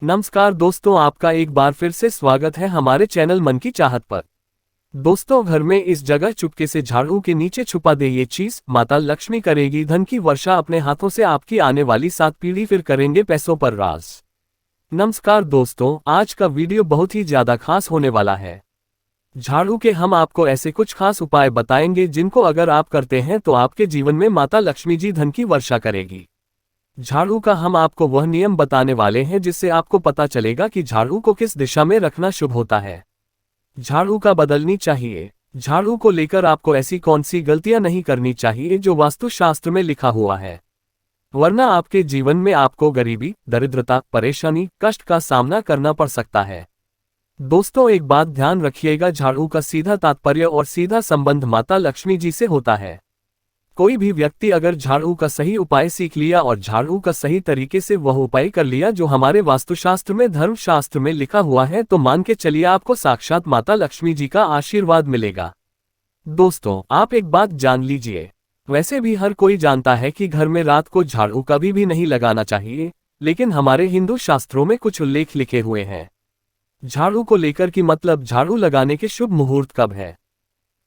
नमस्कार दोस्तों, आपका एक बार फिर से स्वागत है हमारे चैनल मन की चाहत पर। दोस्तों, घर में इस जगह चुपके से झाड़ू के नीचे छुपा दे ये चीज, माता लक्ष्मी करेगी धन की वर्षा अपने हाथों से आपकी आने वाली 7 पीढ़ी फिर करेंगे पैसों पर राज। नमस्कार दोस्तों, आज का वीडियो बहुत ही ज्यादा खास होने वाला है। झाड़ू के हम आपको ऐसे कुछ खास उपाय बताएंगे जिनको अगर आप करते हैं तो आपके जीवन में माता लक्ष्मी जी धन की वर्षा करेगी। झाड़ू का हम आपको वह नियम बताने वाले हैं जिससे आपको पता चलेगा कि झाड़ू को किस दिशा में रखना शुभ होता है। झाड़ू का बदलनी चाहिए। झाड़ू को लेकर आपको ऐसी कौन सी गलतियां नहीं करनी चाहिए जो वास्तुशास्त्र में लिखा हुआ है, वरना आपके जीवन में आपको गरीबी, दरिद्रता, परेशानी, कष्ट का सामना करना पड़ सकता है। दोस्तों, एक बात ध्यान रखिएगा, झाड़ू का सीधा तात्पर्य और सीधा संबंध माता लक्ष्मी जी से होता है। कोई भी व्यक्ति अगर झाड़ू का सही उपाय सीख लिया और झाड़ू का सही तरीके से वह उपाय कर लिया जो हमारे वास्तुशास्त्र में, धर्मशास्त्र में लिखा हुआ है, तो मान के चलिए आपको साक्षात माता लक्ष्मी जी का आशीर्वाद मिलेगा। दोस्तों, आप एक बात जान लीजिए, वैसे भी हर कोई जानता है कि घर में रात को झाड़ू कभी भी नहीं लगाना चाहिए, लेकिन हमारे हिंदू शास्त्रों में कुछ उल्लेख लिखे हुए हैं झाड़ू को लेकर कि मतलब झाड़ू लगाने के शुभ मुहूर्त कब है,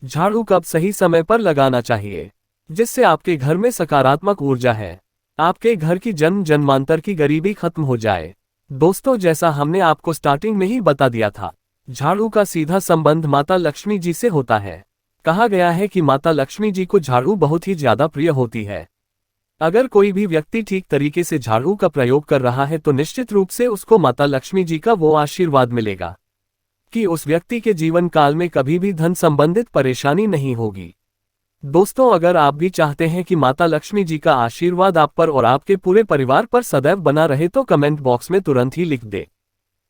झाड़ू कब सही समय पर लगाना चाहिए, जिससे आपके घर में सकारात्मक ऊर्जा है, आपके घर की जन्म जन्मांतर की गरीबी खत्म हो जाए। दोस्तों, जैसा हमने आपको स्टार्टिंग में ही बता दिया था, झाड़ू का सीधा संबंध माता लक्ष्मी जी से होता है। कहा गया है कि माता लक्ष्मी जी को झाड़ू बहुत ही ज्यादा प्रिय होती है। अगर कोई भी व्यक्ति ठीक तरीके से झाड़ू का प्रयोग कर रहा है तो निश्चित रूप से उसको माता लक्ष्मी जी का वो आशीर्वाद मिलेगा कि उस व्यक्ति के जीवन काल में कभी भी धन संबंधित परेशानी नहीं होगी। दोस्तों, अगर आप भी चाहते हैं कि माता लक्ष्मी जी का आशीर्वाद आप पर और आपके पूरे परिवार पर सदैव बना रहे तो कमेंट बॉक्स में तुरंत ही लिख दे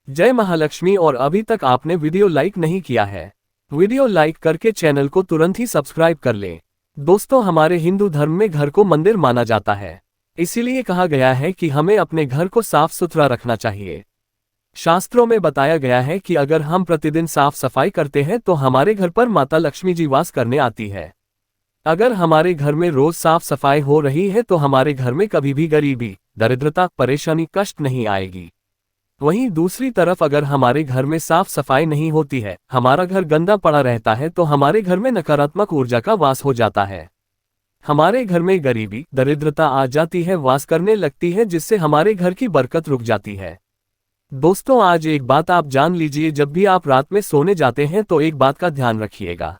जय महालक्ष्मी। और अभी तक आपने वीडियो लाइक नहीं किया है, वीडियो लाइक करके चैनल को तुरंत ही सब्सक्राइब कर ले। दोस्तों, हमारे हिंदू धर्म में घर को मंदिर माना जाता है, इसीलिए कहा गया है कि हमें अपने घर को साफ सुथरा रखना चाहिए। शास्त्रों में बताया गया है कि अगर हम प्रतिदिन साफ सफाई करते हैं तो हमारे घर पर माता लक्ष्मी जी वास करने आती है। अगर हमारे घर में रोज साफ सफाई हो रही है तो हमारे घर में कभी भी गरीबी, दरिद्रता, परेशानी, कष्ट नहीं आएगी। वहीं दूसरी तरफ अगर हमारे घर में साफ सफाई नहीं होती है, हमारा घर गंदा पड़ा रहता है, तो हमारे घर में नकारात्मक ऊर्जा का वास हो जाता है। हमारे घर में गरीबी, दरिद्रता आ जाती है, वास करने लगती है, जिससे हमारे घर की बरकत रुक जाती है। दोस्तों, आज एक बात आप जान लीजिए, जब भी आप रात में सोने जाते हैं तो एक बात का ध्यान रखिएगा,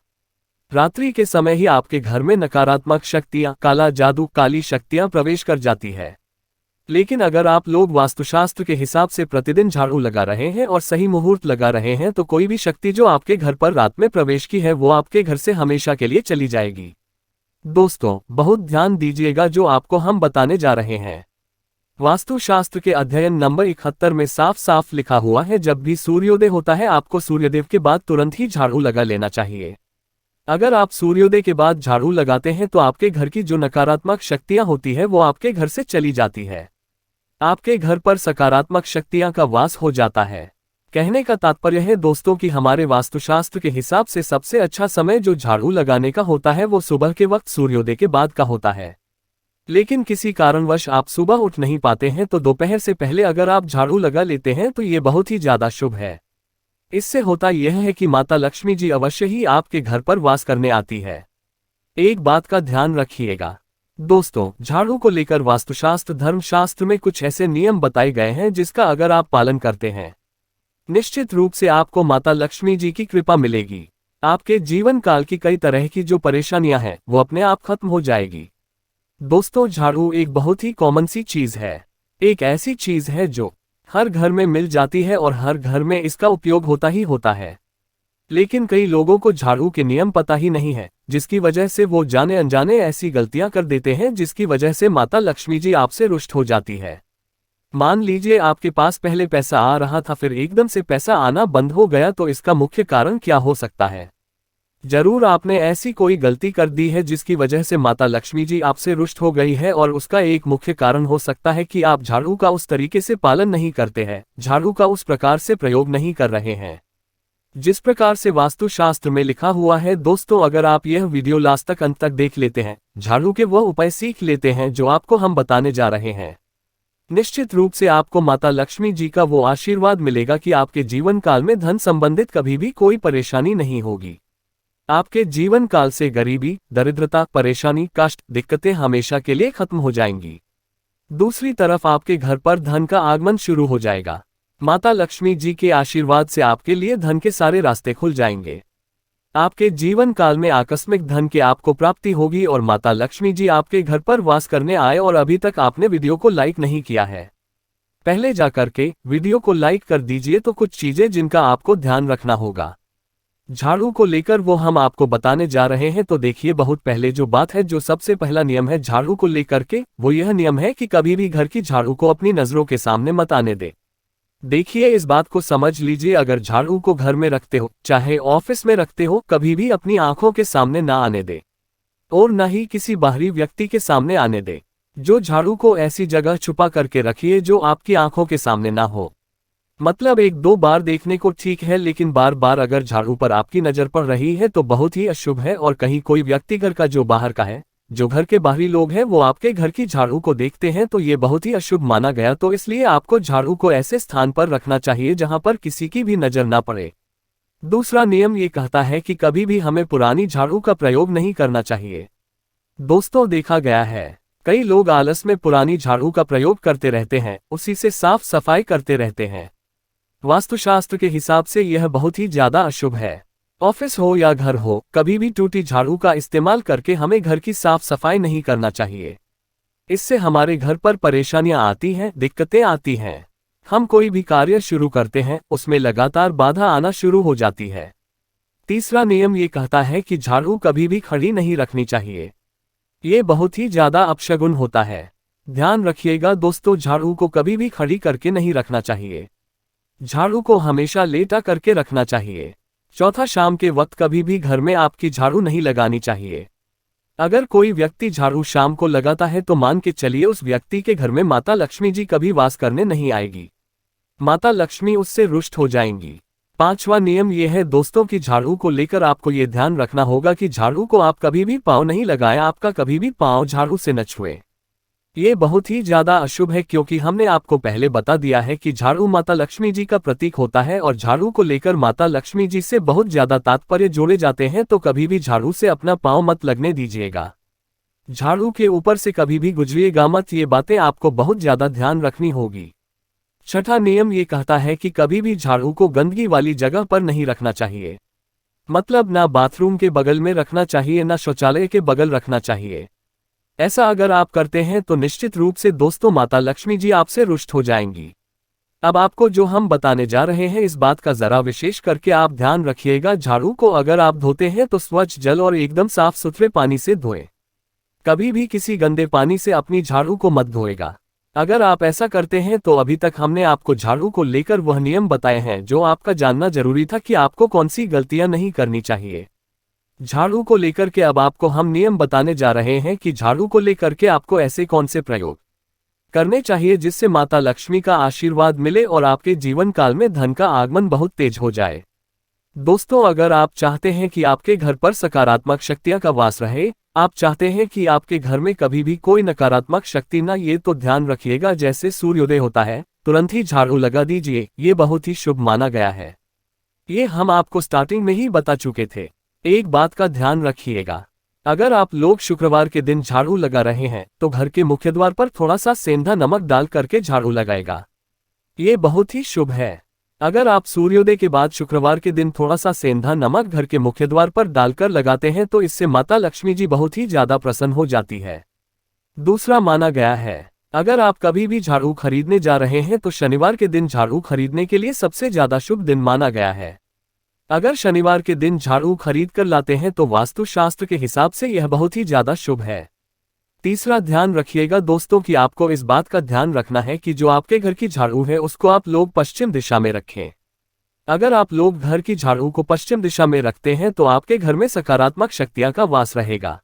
रात्रि के समय ही आपके घर में नकारात्मक शक्तियां, काला जादू, काली शक्तियां प्रवेश कर जाती है। लेकिन अगर आप लोग वास्तुशास्त्र के हिसाब से प्रतिदिन झाड़ू लगा रहे हैं और सही मुहूर्त लगा रहे हैं तो कोई भी शक्ति जो आपके घर पर रात में प्रवेश की है वो आपके घर से हमेशा के लिए चली जाएगी। दोस्तों, बहुत ध्यान दीजिएगा जो आपको हम बताने जा रहे हैं। वास्तुशास्त्र के अध्ययन नंबर 71 में साफ साफ लिखा हुआ है, जब भी सूर्योदय होता है आपको सूर्यदेव के बाद तुरंत ही झाड़ू लगा लेना चाहिए। अगर आप सूर्योदय के बाद झाड़ू लगाते हैं तो आपके घर की जो नकारात्मक शक्तियां होती है वो आपके घर से चली जाती है, आपके घर पर सकारात्मक शक्तियां का वास हो जाता है। कहने का तात्पर्य है दोस्तों कि हमारे वास्तुशास्त्र के हिसाब से सबसे अच्छा समय जो झाड़ू लगाने का होता है वो सुबह के वक्त सूर्योदय के बाद का होता है। लेकिन किसी कारणवश आप सुबह उठ नहीं पाते हैं तो दोपहर से पहले अगर आप झाड़ू लगा लेते हैं तो ये बहुत ही ज्यादा शुभ है। इससे होता यह है कि माता लक्ष्मी जी अवश्य ही आपके घर पर वास करने आती है। एक बात का ध्यान रखिएगा दोस्तों, झाड़ू को लेकर वास्तुशास्त्र, धर्मशास्त्र में कुछ ऐसे नियम बताए गए हैं जिसका अगर आप पालन करते हैं निश्चित रूप से आपको माता लक्ष्मी जी की कृपा मिलेगी। आपके जीवन काल की कई तरह की जो परेशानियां हैं वो अपने आप खत्म हो जाएगी। दोस्तों, झाड़ू एक बहुत ही कॉमन सी चीज है, एक ऐसी चीज है जो हर घर में मिल जाती है और हर घर में इसका उपयोग होता ही होता है। लेकिन कई लोगों को झाड़ू के नियम पता ही नहीं है, जिसकी वजह से वो जाने अनजाने ऐसी गलतियां कर देते हैं जिसकी वजह से माता लक्ष्मी जी आपसे रुष्ट हो जाती है। मान लीजिए आपके पास पहले पैसा आ रहा था, फिर एकदम से पैसा आना बंद हो गया, तो इसका मुख्य कारण क्या हो सकता है? जरूर आपने ऐसी कोई गलती कर दी है जिसकी वजह से माता लक्ष्मी जी आपसे रुष्ट हो गई है, और उसका एक मुख्य कारण हो सकता है कि आप झाड़ू का उस तरीके से पालन नहीं करते हैं, झाड़ू का उस प्रकार से प्रयोग नहीं कर रहे हैं जिस प्रकार से वास्तुशास्त्र में लिखा हुआ है। दोस्तों, अगर आप यह वीडियो लास्ट तक अंत तक देख लेते हैं, झाड़ू के वह उपाय सीख लेते हैं जो आपको हम बताने जा रहे हैं, निश्चित रूप से आपको माता लक्ष्मी जी का वो आशीर्वाद मिलेगा कि आपके जीवन काल में धन संबंधित कभी भी कोई परेशानी नहीं होगी। आपके जीवन काल से गरीबी, दरिद्रता, परेशानी, कष्ट, दिक्कतें हमेशा के लिए खत्म हो जाएंगी। दूसरी तरफ आपके घर पर धन का आगमन शुरू हो जाएगा। माता लक्ष्मी जी के आशीर्वाद से आपके लिए धन के सारे रास्ते खुल जाएंगे। आपके जीवन काल में आकस्मिक धन की आपको प्राप्ति होगी और माता लक्ष्मी जी आपके घर पर वास करने आए। और अभी तक आपने वीडियो को लाइक नहीं किया है, पहले जाकर के वीडियो को लाइक कर दीजिए। तो कुछ चीजें जिनका आपको ध्यान रखना होगा झाड़ू को लेकर वो हम आपको बताने जा रहे हैं। तो देखिए, बहुत पहले जो बात है, जो सबसे पहला नियम है झाड़ू को लेकर के, वो यह नियम है कि कभी भी घर की झाड़ू को अपनी नजरों के सामने मत आने दे। देखिए, इस बात को समझ लीजिए, अगर झाड़ू को घर में रखते हो, चाहे ऑफिस में रखते हो, कभी भी अपनी आंखों के सामने ना आने दे और न ही किसी बाहरी व्यक्ति के सामने आने दे। जो झाड़ू को ऐसी जगह छुपा करके रखिए जो आपकी आंखों के सामने ना हो। मतलब एक दो बार देखने को ठीक है, लेकिन बार बार अगर झाड़ू पर आपकी नजर पड़ रही है तो बहुत ही अशुभ है। और कहीं कोई व्यक्ति घर का जो बाहर का है, जो घर के बाहरी लोग हैं, वो आपके घर की झाड़ू को देखते हैं तो ये बहुत ही अशुभ माना गया। तो इसलिए आपको झाड़ू को ऐसे स्थान पर रखना चाहिए जहां पर किसी की भी नजर ना पड़े। दूसरा नियम ये कहता है कि कभी भी हमें पुरानी झाड़ू का प्रयोग नहीं करना चाहिए। दोस्तों, देखा गया है कई लोग आलस में पुरानी झाड़ू का प्रयोग करते रहते हैं, उसी से साफ सफाई करते रहते हैं। वास्तुशास्त्र के हिसाब से यह बहुत ही ज्यादा अशुभ है। ऑफिस हो या घर हो, कभी भी टूटी झाड़ू का इस्तेमाल करके हमें घर की साफ सफाई नहीं करना चाहिए। इससे हमारे घर पर परेशानियां आती हैं, दिक्कतें आती हैं। हम कोई भी कार्य शुरू करते हैं, उसमें लगातार बाधा आना शुरू हो जाती है। तीसरा नियम ये कहता है कि झाड़ू कभी भी खड़ी नहीं रखनी चाहिए। ये बहुत ही ज्यादा अपशगुन होता है। ध्यान रखिएगा दोस्तों, झाड़ू को कभी भी खड़ी करके नहीं रखना चाहिए। झाड़ू को हमेशा लेटा करके रखना चाहिए। चौथा, शाम के वक्त कभी भी घर में आपकी झाड़ू नहीं लगानी चाहिए। अगर कोई व्यक्ति झाड़ू शाम को लगाता है तो मान के चलिए उस व्यक्ति के घर में माता लक्ष्मी जी कभी वास करने नहीं आएगी। माता लक्ष्मी उससे रुष्ट हो जाएंगी। पांचवा नियम यह है दोस्तों कि झाड़ू को लेकर आपको ये ध्यान रखना होगा कि झाड़ू को आप कभी भी पाँव नहीं लगाएं, आपका कभी भी पाँव झाड़ू से न छुए। ये बहुत ही ज्यादा अशुभ है, क्योंकि हमने आपको पहले बता दिया है कि झाड़ू माता लक्ष्मी जी का प्रतीक होता है और झाड़ू को लेकर माता लक्ष्मी जी से बहुत ज्यादा तात्पर्य जोड़े जाते हैं। तो कभी भी झाड़ू से अपना पाँव मत लगने दीजिएगा। झाड़ू के ऊपर से कभी भी गुजरिएगा मत। ये बातें आपको बहुत ज्यादा ध्यान रखनी होगी। छठा नियम ये कहता है कि कभी भी झाड़ू को गंदगी वाली जगह पर नहीं रखना चाहिए। मतलब ना बाथरूम के बगल में रखना चाहिए, ना शौचालय के बगल रखना चाहिए। ऐसा अगर आप करते हैं तो निश्चित रूप से दोस्तों माता लक्ष्मी जी आपसे रुष्ट हो जाएंगी। अब आपको जो हम बताने जा रहे हैं, इस बात का जरा विशेष करके आप ध्यान रखिएगा। झाड़ू को अगर आप धोते हैं तो स्वच्छ जल और एकदम साफ सुथरे पानी से धोएं। कभी भी किसी गंदे पानी से अपनी झाड़ू को मत धोएगा। अगर आप ऐसा करते हैं तो अभी तक हमने आपको झाड़ू को लेकर वह नियम बताए हैं जो आपका जानना जरूरी था कि आपको कौन सी गलतियां नहीं करनी चाहिए। झाड़ू को लेकर के अब आपको हम नियम बताने जा रहे हैं कि झाड़ू को लेकर के आपको ऐसे कौन से प्रयोग करने चाहिए जिससे माता लक्ष्मी का आशीर्वाद मिले और आपके जीवन काल में धन का आगमन बहुत तेज हो जाए। दोस्तों, अगर आप चाहते हैं कि आपके घर पर सकारात्मक शक्तियां का वास रहे, आप चाहते हैं कि आपके घर में कभी भी कोई नकारात्मक शक्ति ना ये, तो ध्यान रखिएगा जैसे सूर्योदय होता है तुरंत ही झाड़ू लगा दीजिए। ये बहुत ही शुभ माना गया है। ये हम आपको स्टार्टिंग में ही बता चुके थे। एक बात का ध्यान रखिएगा, अगर आप लोग शुक्रवार के दिन झाड़ू लगा रहे हैं तो घर के मुख्य द्वार पर थोड़ा सा सेंधा नमक डाल करके झाड़ू लगाएगा। ये बहुत ही शुभ है। अगर आप सूर्योदय के बाद शुक्रवार के दिन थोड़ा सा सेंधा नमक घर के मुख्य द्वार पर डालकर लगाते हैं तो इससे माता लक्ष्मी जी बहुत ही ज्यादा प्रसन्न हो जाती है। दूसरा माना गया है, अगर आप कभी भी झाड़ू खरीदने जा रहे हैं तो शनिवार के दिन झाड़ू खरीदने के लिए सबसे ज्यादा शुभ दिन माना गया है। अगर शनिवार के दिन झाड़ू खरीद कर लाते हैं तो वास्तुशास्त्र के हिसाब से यह बहुत ही ज्यादा शुभ है। तीसरा, ध्यान रखिएगा दोस्तों कि आपको इस बात का ध्यान रखना है कि जो आपके घर की झाड़ू है उसको आप लोग पश्चिम दिशा में रखें। अगर आप लोग घर की झाड़ू को पश्चिम दिशा में रखते हैं तो आपके घर में सकारात्मक शक्तियां का वास रहेगा।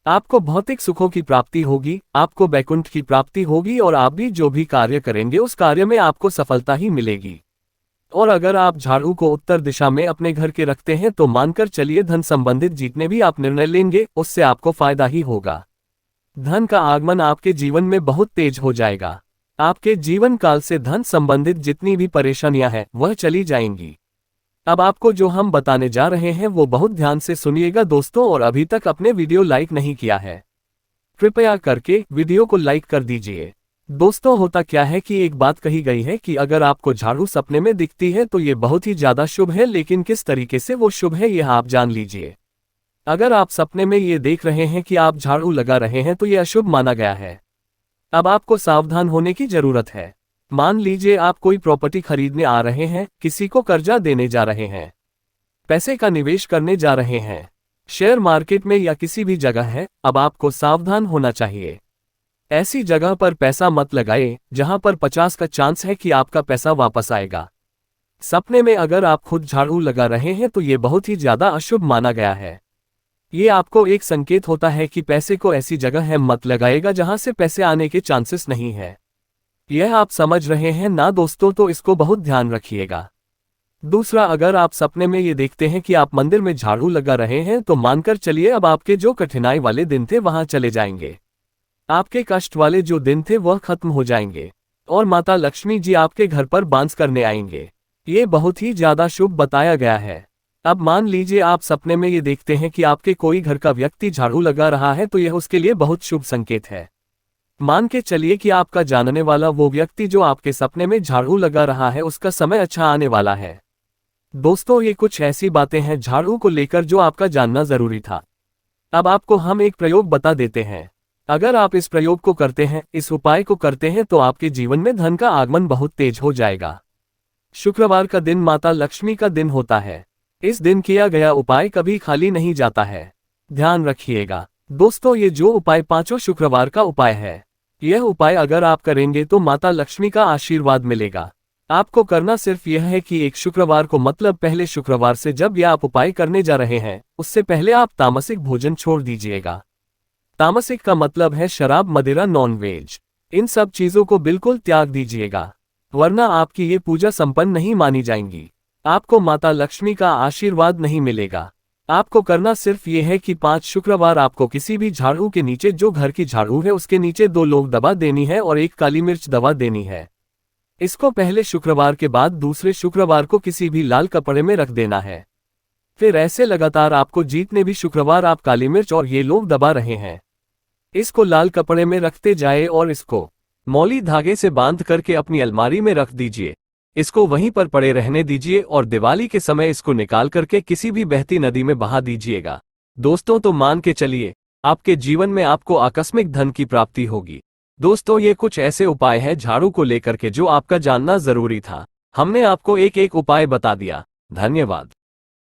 आपको भौतिक सुखों की प्राप्ति होगी, आपको वैकुंठ की प्राप्ति होगी और आप भी जो भी कार्य करेंगे उस कार्य में आपको सफलता ही मिलेगी। और अगर आप झाड़ू को उत्तर दिशा में अपने घर के रखते हैं तो मानकर चलिए धन संबंधित जितने भी आप निर्णय लेंगे उससे आपको फायदा ही होगा। धन का आगमन आपके जीवन में बहुत तेज हो जाएगा। आपके जीवन काल से धन संबंधित जितनी भी परेशानियां हैं वह चली जाएंगी। अब आपको जो हम बताने जा रहे हैं वो बहुत ध्यान से सुनिएगा दोस्तों, और अभी तक अपने वीडियो लाइक नहीं किया है कृपया करके वीडियो को लाइक कर दीजिए। दोस्तों होता क्या है कि एक बात कही गई है कि अगर आपको झाड़ू सपने में दिखती है तो ये बहुत ही ज्यादा शुभ है, लेकिन किस तरीके से वो शुभ है यह आप जान लीजिए। अगर आप सपने में ये देख रहे हैं कि आप झाड़ू लगा रहे हैं तो ये अशुभ माना गया है। अब आपको सावधान होने की जरूरत है। मान लीजिए आप कोई प्रॉपर्टी खरीदने आ रहे हैं, किसी को कर्जा देने जा रहे हैं, पैसे का निवेश करने जा रहे हैं, शेयर मार्केट में या किसी भी जगह है, अब आपको सावधान होना चाहिए। ऐसी जगह पर पैसा मत लगाएं जहां पर 50 का चांस है कि आपका पैसा वापस आएगा। सपने में अगर आप खुद झाड़ू लगा रहे हैं तो ये बहुत ही ज्यादा अशुभ माना गया है। ये आपको एक संकेत होता है कि पैसे को ऐसी जगह है मत लगाएगा जहां से पैसे आने के चांसेस नहीं है। यह आप समझ रहे हैं ना दोस्तों, तो इसको बहुत ध्यान रखिएगा। दूसरा, अगर आप सपने में ये देखते हैं कि आप मंदिर में झाड़ू लगा रहे हैं तो मानकर चलिए अब आपके जो कठिनाई वाले दिन थे वहां चले जाएंगे। आपके कष्ट वाले जो दिन थे वह खत्म हो जाएंगे और माता लक्ष्मी जी आपके घर पर बांस करने आएंगे। ये बहुत ही ज्यादा शुभ बताया गया है। अब मान लीजिए आप सपने में ये देखते हैं कि आपके कोई घर का व्यक्ति झाड़ू लगा रहा है तो यह उसके लिए बहुत शुभ संकेत है। मान के चलिए कि आपका जानने वाला वो व्यक्ति जो आपके सपने में झाड़ू लगा रहा है उसका समय अच्छा आने वाला है। दोस्तों ये कुछ ऐसी बातें हैं झाड़ू को लेकर जो आपका जानना जरूरी था। अब आपको हम एक प्रयोग बता देते हैं। अगर आप इस प्रयोग को करते हैं, इस उपाय को करते हैं तो आपके जीवन में धन का आगमन बहुत तेज हो जाएगा। शुक्रवार का दिन माता लक्ष्मी का दिन होता है। इस दिन किया गया उपाय कभी खाली नहीं जाता है, ध्यान रखिएगा। दोस्तों ये जो उपाय पांचों शुक्रवार का उपाय है, यह उपाय अगर आप करेंगे तो माता लक्ष्मी का आशीर्वाद मिलेगा। आपको करना सिर्फ यह है कि एक शुक्रवार को मतलब पहले शुक्रवार से जब यह आप उपाय करने जा रहे हैं उससे पहले आप तामसिक भोजन छोड़ दीजिएगा। तामसिक का मतलब है शराब, मदिरा, नॉन वेज, इन सब चीजों को बिल्कुल त्याग दीजिएगा, वरना आपकी ये पूजा संपन्न नहीं मानी जाएंगी। आपको माता लक्ष्मी का आशीर्वाद नहीं मिलेगा। आपको करना सिर्फ ये है कि 5 शुक्रवार आपको किसी भी झाड़ू के नीचे, जो घर की झाड़ू है उसके नीचे 2 लौंग दबा देनी है और 1 काली मिर्च दबा देनी है। इसको पहले शुक्रवार के बाद दूसरे शुक्रवार को किसी भी लाल कपड़े में रख देना है। फिर ऐसे लगातार आपको जितने भी शुक्रवार आप काली मिर्च और ये लौंग दबा रहे हैं इसको लाल कपड़े में रखते जाए और इसको मौली धागे से बांध करके अपनी अलमारी में रख दीजिए। इसको वहीं पर पड़े रहने दीजिए और दिवाली के समय इसको निकाल करके किसी भी बहती नदी में बहा दीजिएगा। दोस्तों तो मान के चलिए आपके जीवन में आपको आकस्मिक धन की प्राप्ति होगी। दोस्तों ये कुछ ऐसे उपाय हैं झाड़ू को लेकर के जो आपका जानना जरूरी था। हमने आपको एक एक उपाय बता दिया। धन्यवाद।